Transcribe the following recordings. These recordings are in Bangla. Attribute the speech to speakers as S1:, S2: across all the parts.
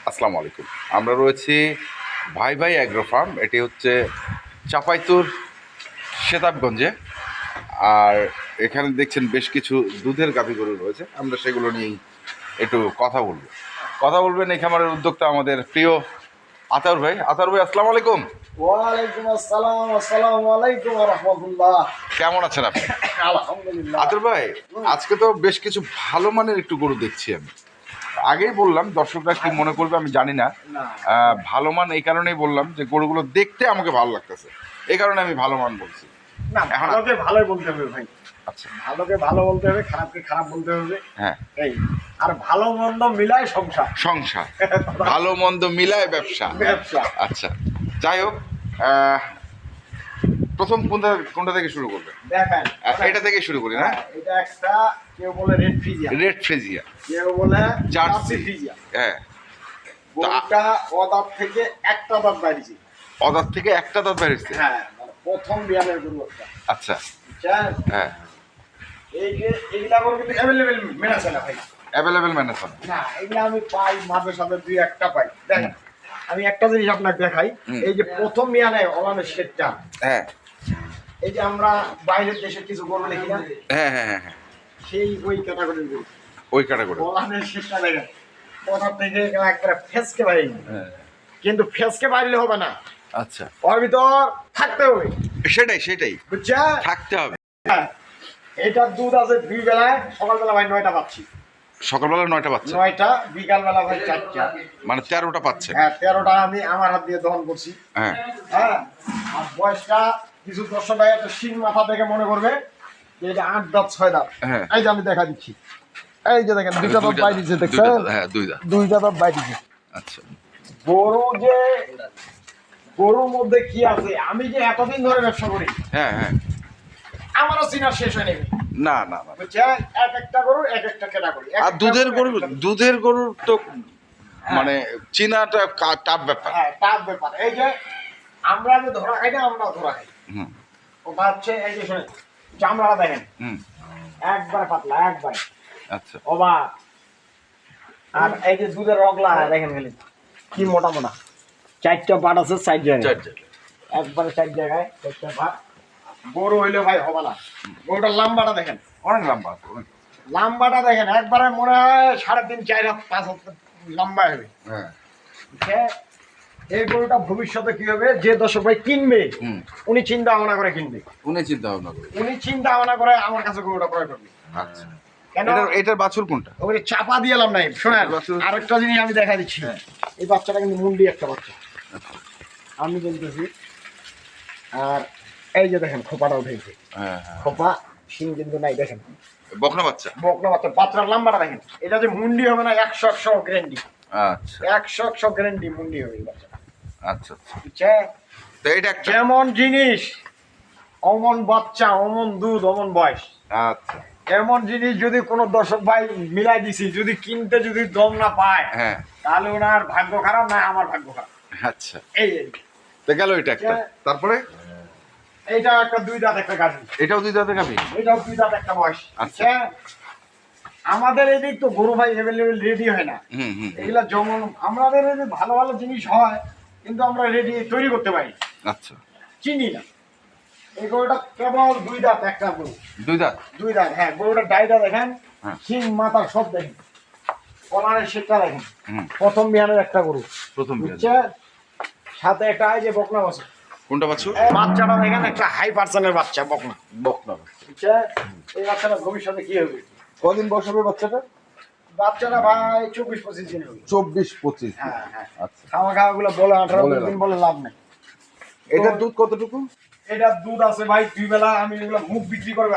S1: আসসালামু আলাইকুম। আমরা রয়েছি ভাই ভাই অ্যাগ্রো ফার্ম। এটি হচ্ছে চাঁপাইতুর সেতাবগঞ্জে। আর এখানে দেখছেন বেশ কিছু দুধের গাভী গরু রয়েছে। আমরা সেগুলো নিয়েই একটু কথা বলবেন এই খামারের উদ্যোক্তা আমাদের প্রিয় আতাউর ভাই। আতাউর ভাই, আসসালামু আলাইকুম।
S2: ওয়ালাইকুম আসসালাম। আসসালামু আলাইকুম ওয়া রাহমাতুল্লাহ।
S1: কেমন আছেন আপনি?
S2: আলহামদুলিল্লাহ।
S1: আতাউর ভাই, আজকে তো বেশ কিছু ভালো মানের একটু গরু দেখছি আমি। আগেই বললাম, দর্শকরা কি মনে করবে আমি জানি না। ভালো মান এই কারণেই বললাম যে গরুগুলো দেখতে আমাকে ভালো লাগতেছে, এই কারণে আমি ভালো মান বলছি।
S2: না, ভালোকে ভালোই বলতে হবে ভাই।
S1: আচ্ছা,
S2: ভালোকে ভালো বলতে হবে, খারাপকে খারাপ বলতে হবে।
S1: হ্যাঁ,
S2: এই আর ভালো মন্দ মিলায় সংসার।
S1: সংসার, ভালো মন্দ মিলায় ব্যবসা।
S2: ব্যবসা।
S1: আচ্ছা, যাই হোক, প্রথম কোনটা থেকে শুরু করবে?
S2: দেখেন,
S1: এটা থেকে শুরু করি না?
S2: এটা একটা, কেউ বলে রেড ফ্রিজিয়া,
S1: রেড ফ্রিজিয়া,
S2: কেউ বলে
S1: জার্সি
S2: ফ্রিজিয়া।
S1: হ্যাঁ,
S2: গরুটা অদাঁত থেকে একটা দাঁত বাইরেছে।
S1: অদাঁত থেকে একটা দাঁত বেরিয়েছে।
S2: হ্যাঁ, মানে প্রথম বিয়ানের গরু একটা।
S1: আচ্ছা,
S2: বুঝছেন?
S1: হ্যাঁ,
S2: এই যে এগুলা গরু কিন্তু অ্যাভেলেবেল মেলাছে না ভাই।
S1: Available manager.
S2: না, এগুলা আমি পাই মাঝে সাথে দুই একটা পাই। দেখেন, আমি একটা জিনিস আপনাকে দেখাই। এই যে প্রথম মিয়ানে ওলানের শেডটা,
S1: হ্যাঁ,
S2: এই যে আমরা বাইরের দেশের কিছু গরু দেখি না,
S1: হ্যাঁ, হ্যাঁ, হ্যাঁ, হ্যাঁ,
S2: সেই ওই ক্যাটাগরির গরু।
S1: ওই ক্যাটাগরি।
S2: ওলানের শেডটা দেখেন, কোথা থেকে একবারে ফেসকে বাইরে।
S1: হ্যাঁ,
S2: কিন্তু ফেসকে বাইরে হবে না,
S1: আচ্ছা,
S2: ওর ভিতর থাকতে হবে।
S1: সেটাই
S2: বুঝছেন?
S1: থাকতে হবে।
S2: হ্যাঁ, এটার দুধ আছে দুই বেলায়। সকালবেলা ভাই 9টা পাচ্ছি,
S1: সকালবেলা 9টা পাচ্ছে,
S2: 9টা। বিকালবেলা ভাই 4টা।
S1: মানে 13টা পাচ্ছে।
S2: হ্যাঁ, 13টা আমি আমার হাত দিয়ে দহন করছি।
S1: হ্যাঁ,
S2: হ্যাঁ, আর বয়সটা কিছু দর্শক ভাই একটা শিং মাথা দেখে মনে করবে যে এটা 8 দাঁত 6 দাঁত।
S1: হ্যাঁ,
S2: এই যে আমি দেখা দিচ্ছি, এই যে দেখেন দুইটা দাঁত বাইরে দিচ্ছে, দেখছেন?
S1: হ্যাঁ, দুইটা।
S2: দুইটা দাঁত বাইরে দিচ্ছে।
S1: আচ্ছা,
S2: গরু যে, গরুর মধ্যে কি আছে, আমি যে এতদিন ধরে ব্যবসা করি,
S1: হ্যাঁ, হ্যাঁ,
S2: আমারও চিনার শেষ হয় নেই।
S1: না,
S2: বুঝছেন? এক একটা গরু এক একটা ক্যাটাগরি।
S1: আর দুধের গরুর তো মানে চিনাটা টাফ ব্যাপার।
S2: হ্যাঁ, টাফ ব্যাপার। এই যে আমরা যে ধরা খাই না, আমরা ধরা খাই।
S1: হুম,
S2: ওটা হচ্ছে, এই যে শোনেন, চামড়াটা দেখেন
S1: হুম,
S2: একবারে পাতলা, একবারে
S1: আচ্ছা,
S2: অবাক। আর এই যে দুধের রগলা দেখেন খালি কি মোটা মোটা। 4টা পাট আছে 4 জায়গায়, একবারে 4 জায়গায় 4টা পাট। গরু হইলে ভাই হবে না। গরুটার লাম্বাটা দেখেন,
S1: অনেক লম্বা, অনেক।
S2: লাম্বাটা দেখেন একবারে মনে হয় 3.5 4 হাত 5 হাত লম্বা হবে।
S1: হ্যাঁ,
S2: এই গরুটা ভবিষ্যতে কি হবে, যে দর্শক ভাই কিনবে উনি চিন্তা ভাবনা করে কিনবে।
S1: চিন্তা ভাবনা করে।
S2: উনি চিন্তা ভাবনা করে আমার কাছে গরুটা ক্রয় করবে।
S1: আচ্ছা,
S2: কেন?
S1: এটার বাছুর কোনটা?
S2: ওকে চাপা দিয়ে এলাম নাই। শোনেন,
S1: বাছুর-
S2: আরেকটা জিনিস আমি দেখা দিচ্ছি। এই বাচ্চাটা কিন্তু মুন্ডি একটা বাচ্চা, আমি বলতেছি। আর এই যে দেখেন খোপাটা উঠেছে,
S1: হ্যাঁ, হ্যাঁ,
S2: খোপা শিং কিন্তু নাই। দেখেন
S1: বকনা বাচ্চা।
S2: বকনা বাচ্চা, বাচ্চার লাম্বাটা দেখেন। এটা যে মুন্ডি হবে না, 100 গ্যারেন্টি।
S1: আচ্ছা,
S2: 100 গ্যারেন্টি মুন্ডি হবে এই বাচ্চাটা।
S1: আচ্ছা,
S2: বুঝছে?
S1: তো এটা একটা।
S2: যেমন জিনিস অমন বাচ্চা, অমন দুধ, অমন বয়স।
S1: আচ্ছা,
S2: এমন জিনিস যদি কোনো দর্শক ভাই মিলাই দিছি, যদি কিনতে যদি দম না পায়,
S1: হ্যাঁ,
S2: তাহলে ওনার ভাগ্য খারাপ, না আমার ভাগ্য খারাপ।
S1: আচ্ছা,
S2: এই
S1: তো গেল এটা একটা। তারপরে
S2: এইটা একটা 2 দাঁত একটা গাভী,
S1: এটাও দুই দাঁতের গাভী।
S2: এটাও 2 দাঁত একটা বয়স।
S1: আচ্ছা।
S2: আচ্ছা, আমাদের এদিক তো গরু ভাই অ্যাভেলেবেল রেডি হয় না।
S1: হুম, হুম,
S2: এগুলা যেমন আমাদের এই যে ভালো ভালো জিনিস হয়, কিন্তু আমরা রেডি তৈরি করতে পারি,
S1: আচ্ছা,
S2: চিনি না। এই গরুটা কেবল 2 দাঁত একটা গরু।
S1: দুই দাঁত।
S2: 2 দাঁত, হ্যাঁ। গরুটার ডাইটা দেখেন,
S1: হ্যাঁ,
S2: শিং মাথা সব দেখেন, কলারের শেপটা দেখেন।
S1: হুম,
S2: প্রথম বিয়ানের একটা গরু,
S1: প্রথম বিয়ান।
S2: বুঝছে? সাথে একটা এই যে বকনা বাচ্চা।
S1: কোনটা বাছুর?
S2: এই বাচ্চাটা দেখেন, একটা হাই পার্সেন্টের বাচ্চা বকনা।
S1: বকনা।
S2: বুঝছে? এই বাচ্চাটা ভবিষ্যতে কি হবে?
S1: কদিন বয়স হবে বাচ্চাটা?
S2: বাচ্চাটা ভাই 24-25 দিন হবে।
S1: 24-25।
S2: হ্যাঁ, হ্যাঁ।
S1: আচ্ছা,
S2: খাওয়া খাওয়া গুলো বলে 18
S1: বলে
S2: দিন বলে লাভ নাই।
S1: এটার দুধ কতটুকু?
S2: এটার দুধ আছে ভাই 2 বেলা। আমি এগুলো মুখ বিক্রি করবে,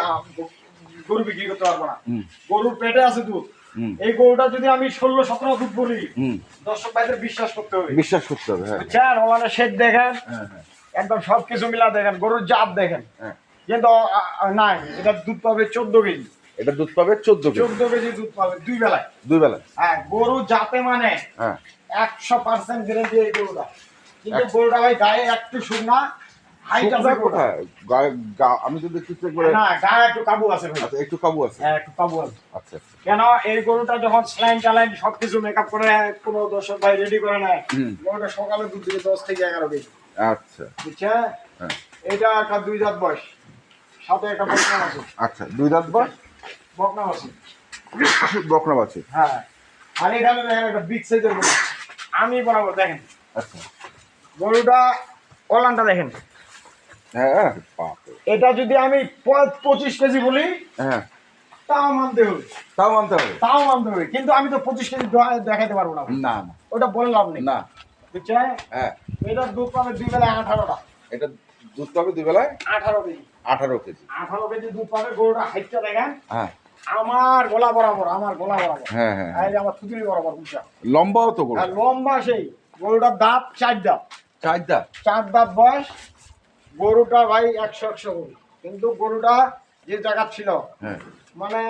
S2: গরু বিক্রি করতে পারবো না।
S1: হুম,
S2: গরুর পেটে আছে দুধ।
S1: হুম,
S2: এই গরুটা যদি আমি 16-17 দুধ বলি,
S1: হুম,
S2: দর্শক ভাইদের বিশ্বাস করতে হবে।
S1: বিশ্বাস করতে হবে। হ্যাঁ,
S2: বুঝছেন? ওখানে শেড দেখেন,
S1: হ্যাঁ, হ্যাঁ,
S2: একদম সবকিছু মিলা দেখেন, গরুর জাত দেখেন।
S1: হ্যাঁ।
S2: কিন্তু নাই, এটা দুধ পাবে 14 কেজি।
S1: এটা দুধ পাবে 14 কেজি
S2: 14 কেজি দুধ পাবে 2 বেলায়।
S1: দুই বেলা।
S2: হ্যাঁ, গরু জাতে মানে
S1: হ্যাঁ,
S2: 100% গ্যারেন্টি এই গরুটা। কিন্তু গরুটা ভাই গায়ে একটু শুকনা, হাইট আছে গরুটা।
S1: কোথায় আমি তো দেখতেছি একবারে
S2: না গায়ে একটু কাবু আছে ভাই।
S1: আচ্ছা একটু কাবু আছে।
S2: হ্যাঁ একটু কাবু আছে।
S1: আচ্ছা আচ্ছা।
S2: কেন এই গরুটা যখন স্যালাইন টালাইন সবকিছু মেকআপ করে কোনো দর্শক ভাই রেডি করে নেয়, গরুটা সকালে দুধ দিবে 10 থেকে 11 কেজি।
S1: আচ্ছা
S2: বুঝছে?
S1: হ্যাঁ
S2: এটা একটা 2 দাঁত বয়স, সাথে একটা বকনা আছে।
S1: আচ্ছা 2 দাঁত বা
S2: বকনা আছে।
S1: বকনা বাছুর।
S2: হ্যাঁ আর এখানে দেখেন একটা বিগ সাইজের গরু, আমি বরাবর দেখেন
S1: আচ্ছা
S2: গরুটা কলানটা দেখেন।
S1: হ্যাঁ বাপরে।
S2: এটা যদি আমি 25 কেজি বলি
S1: হ্যাঁ
S2: তাও মানতে হবে,
S1: তাও মানতে হবে।
S2: তাও মানতে হবে, কিন্তু আমি তো 25 কেজি দেখাইতে পারবো না,
S1: না না
S2: ওটা বলে লাভ নেই।
S1: না।
S2: বুঝছে?
S1: হ্যাঁ
S2: এটার দুধ পাবে 2 বেলায় 18টা।
S1: এটা দুধ পাবে 2 বেলায়
S2: 18 কেজি।
S1: 18 কেজি।
S2: 18 কেজি দুধ পাবে। গরুটা হাইটটা দেখেন
S1: হ্যাঁ
S2: আমার গলা বরাবর, আমার গলা বরাবর,
S1: হ্যাঁ হ্যাঁ
S2: এই যে আমার থুতনি বরাবর বুঝছা।
S1: লম্বাও তো গরু।
S2: আর লম্বা সেই গরুটার দাঁত 4 দাঁত,
S1: 4 দাঁত।
S2: 4 দাঁত বয়স। গরুটা ভাই 100 গরু, কিন্তু গরুটা যে জায়গা ছিল,
S1: হ্যাঁ
S2: মানে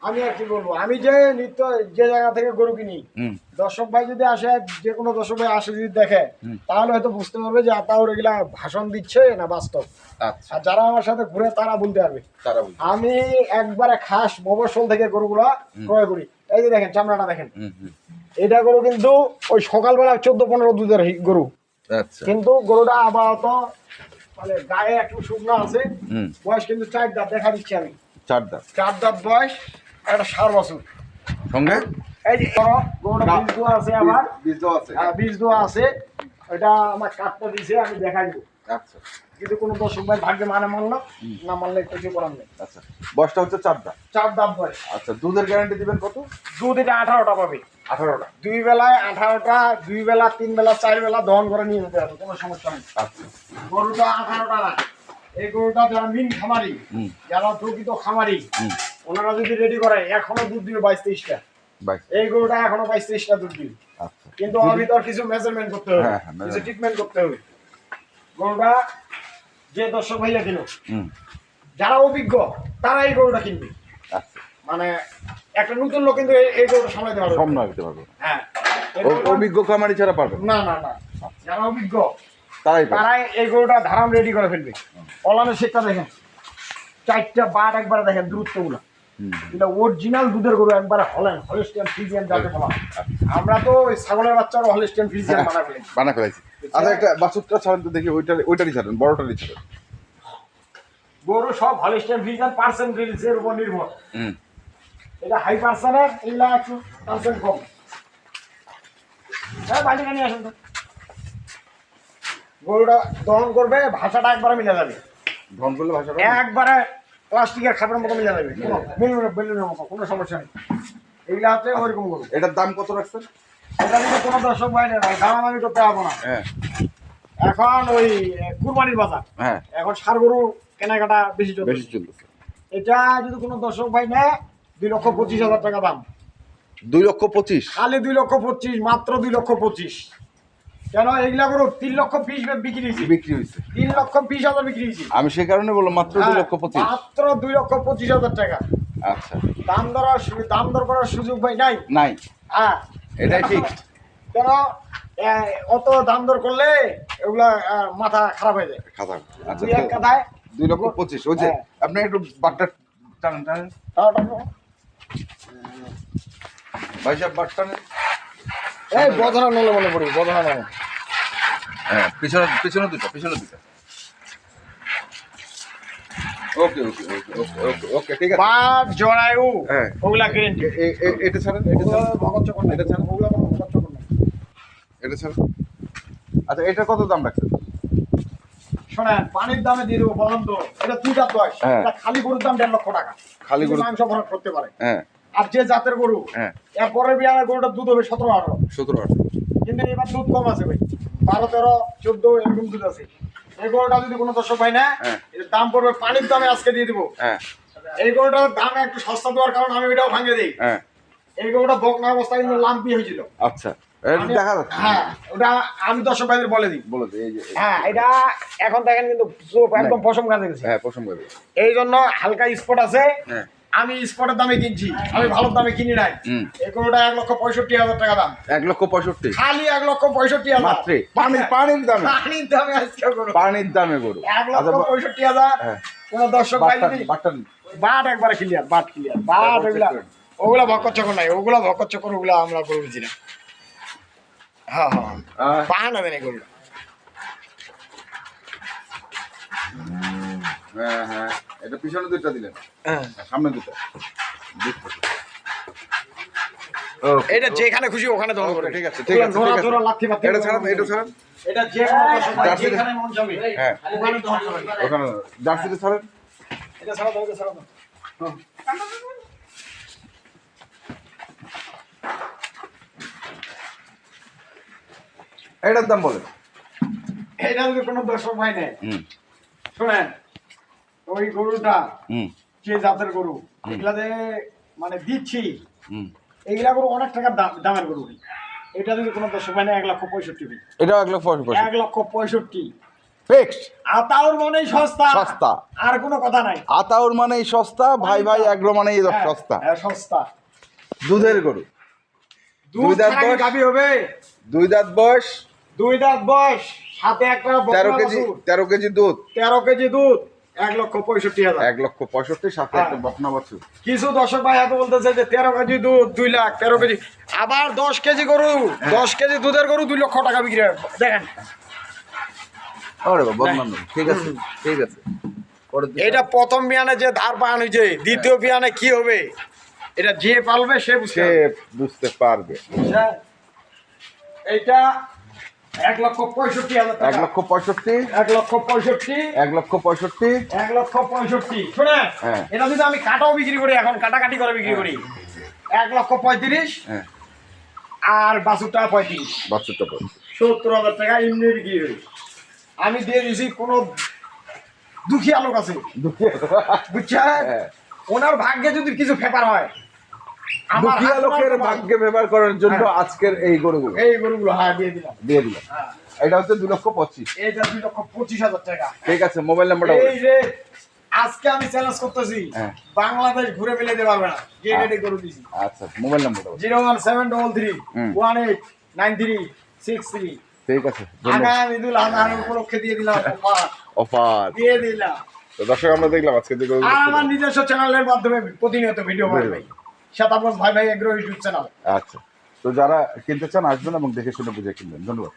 S2: আমি আর কি বলবো, আমি যে নিত্য যে জায়গা থেকে গরু কিনি,
S1: হুম
S2: দর্শক ভাই যদি আসে, যে কোনো দর্শক ভাই আসে যদি দেখে, তাহলে হয়তো বুঝতে পারবে যে আতাউর এগুলা ভাষণ দিচ্ছে না বাস্তব।
S1: আচ্ছা
S2: আর যারা আমার সাথে ঘুরে তারা বলতে পারবে।
S1: তারা বলছে।
S2: আমি একবারে খাস মফস্বল থেকে গরুগুলা ক্রয় করি। এই যে দেখেন চামড়াটা দেখেন, এটা গরু কিন্তু ওই সকালবেলা 14-15 দুধের গরু,
S1: আচ্ছা
S2: কিন্তু গরুটা আপাতত মানে গায়ে একটু শুকনো আছে।
S1: হুম
S2: বয়স কিন্তু 4 দাঁত দেখা দিচ্ছি আমি।
S1: 4 দাঁত
S2: 4 দাঁত বয়স, একটা 7 বছর।
S1: সঙ্গে
S2: এই যে গরুটা বীজ দেওয়া আছে আমার,
S1: বীজ আছে।
S2: বীজ দেওয়া আছে। ওইটা আমার কাটটা দিছে, আমি দেখাই দেবো।
S1: আচ্ছা
S2: কিন্তু কোনো দর্শক ভাই ভাগ্যে মানে মানলো, না মানলে কিছু করার নেই।
S1: আচ্ছা বয়সটা হচ্ছে 4 দাঁত।
S2: 4 দাঁত বয়স।
S1: আচ্ছা দুধের গ্যারান্টি দিবেন কত?
S2: দুধ এটা 18টা পাবে।
S1: 18টা।
S2: 2 বেলায় 18টা, 2 বেলা 3 বেলা 4 বেলা দহন করে নিয়ে যেতে হবে, কোনো সমস্যা নেই।
S1: আচ্ছা
S2: গরুটা 18টা না, এই গরুটা যারা মিন খামারি, যারা প্রকৃত খামারি, ওনারা যদি রেডি করে এখনো দুধ দিবে 22-23টা। এই গরুটা এখনো 22-23টা দুধ দিবে।
S1: আচ্ছা
S2: কিন্তু আমি তো কিছু মেজারমেন্ট করতে হবে,
S1: হ্যাঁ,
S2: কিছু ট্রিটমেন্ট করতে হবে। গরুটা যে দর্শক ভাইয়া কিনো, যারা অভিজ্ঞ তারা এই গরুটা কিনবে।
S1: আচ্ছা
S2: মানে একটা নতুন লোক কিন্তু এই গরুটা সামলাতে পারবে না।
S1: সামনে দিতে পারবো।
S2: হ্যাঁ
S1: অভিজ্ঞ খামারি ছাড়া পারবে
S2: না না না, যারা অভিজ্ঞ
S1: তারাই পারবে।
S2: তারাই এই গরুটা ধারাম রেডি করে ফেলবে। অলানের শেকটা দেখেন, 4টা বাট একবারে দেখেন দূরত্বগুলো, এটা অরিজিনাল দুধের গরু, একবারে হলস্টিয়ান ফ্রিজিয়ান যাকে বলা। আমরা তো ওই ছাগলের বাচ্চারও হলস্টিয়ান ফ্রিজিয়ান বানা ফেলি।
S1: বানা ফেলাইছি। আচ্ছা একটা বাছুরটা ছাড়েন তো দেখি, ওইটারই ছাড়েন, বড়টারই ছাড়েন।
S2: গরু সব হলস্টিয়ান ফ্রিজিয়ান পার্সেন্টেজের উপর নির্ভর। এটা হাই পার্সেন্টের, এগুলা একটু পার্সেন্ট কম। হ্যাঁ বাড়িটা নিয়ে আসেন তো। গরুটা দহন করবে, ভাষাটা একবারে মিলে যাবে।
S1: ধন করলে ভাষাটা
S2: একবারে প্লাস্টিকের খাপের মতো মিলে যাবে, বেলুনের মতো, কোনো সমস্যা নেই। এইগুলা হচ্ছে ওইরকম গরু।
S1: এটার দাম কত রাখছেন?
S2: এটা কিন্তু কোনো দর্শক ভাই নেই ভাই, দামাদামি করতে পারবো না।
S1: হ্যাঁ
S2: এখন ওই কুরবানির বাজার,
S1: হ্যাঁ
S2: এখন ষাঁড় গরু কেনাকাটা বেশি চলছে।
S1: বেশি চলতেছে।
S2: এটা যদি কোনো দর্শক ভাই নেয় 2,25,000 টাকা দাম।
S1: 2,25,000
S2: খালি 2,25,000, মাত্র 2,25,000। কেন এইগুলা গরু 3,20,000 বিক্রি হয়েছে,
S1: বিক্রি হয়েছে।
S2: 3,20,000 বিক্রি হয়েছে।
S1: আমি সেই কারণে বললাম মাত্র 2,25,000।
S2: মাত্র 2,25,000 টাকা।
S1: আচ্ছা
S2: দাম দর করার সুযোগ ভাই নাই।
S1: নাই,
S2: হ্যাঁ
S1: এটাই ঠিক।
S2: কেন অত দাম দর করলে এগুলা মাথা খারাপ হয়ে যায়।
S1: খাতা আচ্ছা
S2: 2 কথায়
S1: 2,25,000। ওই যে
S2: হ্যাঁ।
S1: আপনি একটু বাটটা টানেন ভাই সাহেব, বাট টানেন।
S2: এই বদনা নলে মনে পড়ি, বদনা নলে।
S1: হ্যাঁ পিছনে দুটো ওকে ওকে ওকে ওকে ওকে ওকে ঠিক আছে।
S2: বাট জরায়ু
S1: হ্যাঁ
S2: ওগুলা গ্যারান্টি।
S1: এটা ছাড়েন, এটা ছাড়েন,
S2: ভগত চকর না,
S1: এটা ছাড়েন,
S2: ওগুলা কোনো ভগত চকর না।
S1: এটা ছাড়েন। আচ্ছা এটার কত দাম রাখছেন?
S2: শোনেন, পানির দামে দিয়ে দেবো বলুন তো। এটা 2 দাঁত বয়স,
S1: হ্যাঁ।
S2: এটা খালি গরুর দাম 1.5 লক্ষ টাকা।
S1: খালি গরু
S2: মাংস ভরাট করতে পারে।
S1: হ্যাঁ
S2: আর যে জাতের গরু,
S1: হ্যাঁ
S2: এরপরে বিয়ানের গরুটার দুধ হবে 17-18।
S1: 17-18।
S2: কিন্তু এবার দুধ কম আছে ভাই, 12-13-14 এরকম দুধ আছে। এই গরুটা যদি কোনো দর্শক পাই না,
S1: হ্যাঁ।
S2: এর দাম পড়বে পানির দামে আজকে দিয়ে দিব।
S1: হ্যাঁ
S2: এই গরুটার দাম একটু সস্তা দেওয়ার কারণে আমি ওইটাও ভাঙে দিই।
S1: হ্যাঁ
S2: এই গরুটা বকনা অবস্থায় কিন্তু লাম্পি হয়েছিল।
S1: আচ্ছা এটা দেখা যাচ্ছে।
S2: হ্যাঁ ওটা আমি দর্শক ভাইদের বলে দিই।
S1: বলে দিই এই যে
S2: হ্যাঁ এটা এখন দেখেন কিন্তু চোখ একদম পশম গাছে গেছে।
S1: হ্যাঁ পছন্দ করে।
S2: এই জন্য হালকা স্পট আছে।
S1: হ্যাঁ
S2: আমি স্পটের দামে কিনছি, আমি ভালো দামে কিনি নাই।
S1: হুম।
S2: এই গরুটা 1,65,000 টাকা দাম,
S1: 1,65,000
S2: খালি 1,65,000
S1: মাত্র। পানির দামে,
S2: পানির দামে আজকে গরু
S1: পানির দামে গরু।
S2: 1,65,000।
S1: হ্যাঁ।
S2: কোন দর্শক ভাই যদি বাট একবারে ক্লিয়ার, বাট ক্লিয়ার, বাট ওগুলা ভক্কর চক্কর নাই, ওগুলা ভক্কর চক্কর, ওগুলা আমরা গরু বুঝি না। হ্যাঁ হ্যাঁ, পাহাড় নেবে না গরুটা।
S1: হ্যাঁ হ্যাঁ, এটা পিছনে দুইটা দিলেন,
S2: হ্যাঁ,
S1: সামনে দুটো।
S2: এটা যেখানে খুশি ওখানে দহন করে।
S1: ঠিক আছে, ঠিক আছে, ঠিক আছে।
S2: লাথি মাথি
S1: এটা ছাড়ান, এটা ছাড়ান।
S2: এটা যে কোনো দর্শক ভাই
S1: জার্সি-
S2: যেখানে মন যাবে
S1: হ্যাঁ,
S2: ওখানে দহন করবে।
S1: ওখানে জার্সিটা ছাড়েন।
S2: এটা ছাড়া দাও, এটা ছাড়া দাও।
S1: এটার দাম বলেন।
S2: এটা যদি কোনো দর্শক ভাই নেয়,
S1: হুম
S2: শুনেন, ওই গরুটা
S1: হুম
S2: যে জাতের গরু এগুলাতে মানে দিচ্ছি,
S1: হুম।
S2: এগুলা গরু অনেক টাকার দামের গরু। এটা যদি কোনো দর্শক ভাই নেয় 1,65,000,
S1: এটা 1,65,000
S2: 1,65,000
S1: ফিক্সড।
S2: আতাউর মানেই সস্তা,
S1: সস্তা।
S2: আর কোনো কথা নাই।
S1: আতাউর মানেই সস্তা, ভাই ভাই এগ্রো মানেই
S2: হ্যাঁ,
S1: সস্তা।
S2: হ্যাঁ, সস্তা।
S1: দুধের গরু,
S2: দুধ
S1: দাঁত
S2: ছাড়া কি
S1: বয়স?
S2: গাভী হবে?
S1: 2 দাঁত বয়স,
S2: 2 দাঁত বয়স, সাথে একটা
S1: 13 কেজি, 13 কেজি দুধ,
S2: 13 কেজি দুধ, 1,65,000।
S1: 1,65,000 সাথে একটা বকনা বাছুর।
S2: কিছু দর্শক ভাই এত বলতেছে যে 13 কেজি দুধ 2 লাখ, 13 কেজি, আবার 10 কেজি গরু, 10 কেজি দুধের গরু 2 লক্ষ টাকা বিক্রি হয়। দেখেন
S1: আরে বাবা, বদনাম নেই। ঠিক আছে, ঠিক আছে।
S2: এটা প্রথম বিয়ানে যে ধার পান হয়েছে, দ্বিতীয় বিয়ানে কি হবে এটা যে পালবে সে বুঝতে
S1: সে
S2: পারবে।
S1: বুঝতে পারবে।
S2: বুঝছেন? এইটা 1,65,000 টাকা।
S1: 1,65,000,
S2: 1,65,000,
S1: 1,65,000।
S2: 1,65,000। শুনেন,
S1: হ্যাঁ।
S2: এটা যদি আমি কাটাও বিক্রি করি, এখন কাটাকাটি করে বিক্রি করি, 1,35,000,
S1: হ্যাঁ,
S2: আর বাছুরটা 35,
S1: বাছুরটা বল।
S2: 70,000 টাকা এমনি বিক্রি করি। আমি দিয়ে দিয়েছি কোনো দুঃখিয়া লোক আছে, বুঝছেন,
S1: হ্যাঁ।
S2: ওনার ভাগ্যে যদি কিছু ফেপার হয়, আমার
S1: দুঃখীয়া
S2: হাত
S1: লোকের
S2: তোমার
S1: ভাগ্যে ব্যবহার করার জন্য
S2: হ্যাঁ।
S1: আজকের এই গরুগুলো
S2: এই গরুগুলো হ্যাঁ দিয়ে দিলাম।
S1: দিয়ে দিলাম।
S2: হ্যাঁ,
S1: এটা হচ্ছে 2,25,000।
S2: এইটা 2,25,000 টাকা।
S1: ঠিক আছে, মোবাইল নাম্বারটা
S2: এই
S1: বলেন।
S2: যে আজকে আমি চ্যালেঞ্জ করতেছি,
S1: হ্যাঁ।
S2: বাংলাদেশ ঘুরে মিলাতে পারবে না যে রেটে গরু দিছি।
S1: আচ্ছা, মোবাইল নাম্বারটা বলেন।
S2: 01733
S1: হুম।
S2: 189363।
S1: ঠিক আছে, ধন্যবাদ।
S2: আগামী ঈদুল আজহার উপলক্ষে দিয়ে দিলাম অফার,
S1: অফার।
S2: দিয়ে দিলাম।
S1: তো দর্শক, আমরা দেখলাম আজকে যে গরুগুলো
S2: আর
S1: ছিল।
S2: আমার নিজস্ব চ্যানেলের মাধ্যমে প্রতিনিয়ত ভিডিও বানাই, শতাব্দ ভাই ভাই এগ্রো ইউটিউব চ্যানেল।
S1: আচ্ছা, তো যারা কিনতে চান আসবেন এবং দেখে শুনে বুঝে কিনবেন। ধন্যবাদ।